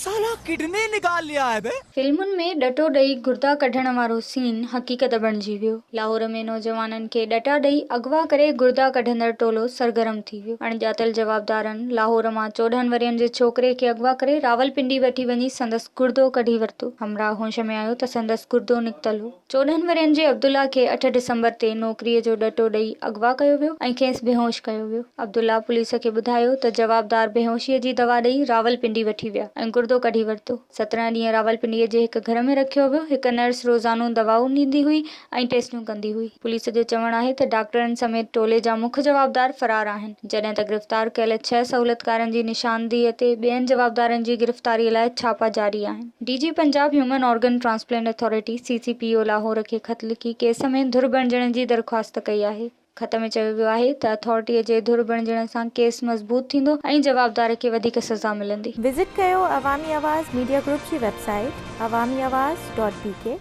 साला किडनी निकाल लिया है बे। फिल्मुनि में डटो ॾेई गुर्दा कढण वारो सीन हक़ीक़त बणिजी वियो। लाहौर में नौजवाननि खे डटा ॾेई अगवा करे गुर्दा कढंदड़ टोलो सरगर्म थी वियो। अणॼातल जवाबदारनि लाहौर मां 14 वरियनि जे छोकिरे खे अगवा करे रावलपिंडी वठी वञी संदसि गुर्दो कढी वरितो। हमराह होश में आयो त संदसि गुर्दो निकितल हो। 14 वरियनि जे अब्दुल्ला खे 8 डिसंबर ते नौकरीअ जो डटो ॾेई अगवा कयो वियो ऐं खेसि बेहोश कयो वियो। अब्दुल्ला पुलिस खे ॿुधायो त जवाबदार बेहोशीअ जी दवा ॾेई रावलपिंडी वठी विया ऐं गुर्दो कढी वरितो। 17 ॾींहं रावलपिंडीअ जे हिक घर में रखियो वियो। हिक नर्स रोज़ानो दवाऊं ॾींदी हुई ऐं टेस्टियूं कंदी हुई। पुलिस जो चवणु आहे त डॉक्टरनि समेत टोले जा मुख्य जवाबदार फरार आहिनि, जॾहिं त गिरफ़्तार कयल 6 सहूलियतकारनि जी निशानदेहीअ ते ॿियनि जवाबदारनि जी गिरफ़्तारीअ लाइ छापा जारी आहिनि। DG Punjab human organ transplant authority CCPO Lahore खे ख़त लिखी केस में धुर बणिजण जी दरख़्वास्त कई आहे। ख़त में चयो वियो आहे त अथॉरिटीअ जे धुर बणिजण सां केस मज़बूत थींदो ऐं जवाबदार खे वधीक सज़ा मिलंदी। विज़िट कयो अवामी आवाज़ मीडिया ग्रुप जी वेबसाइट awamiawaz.pk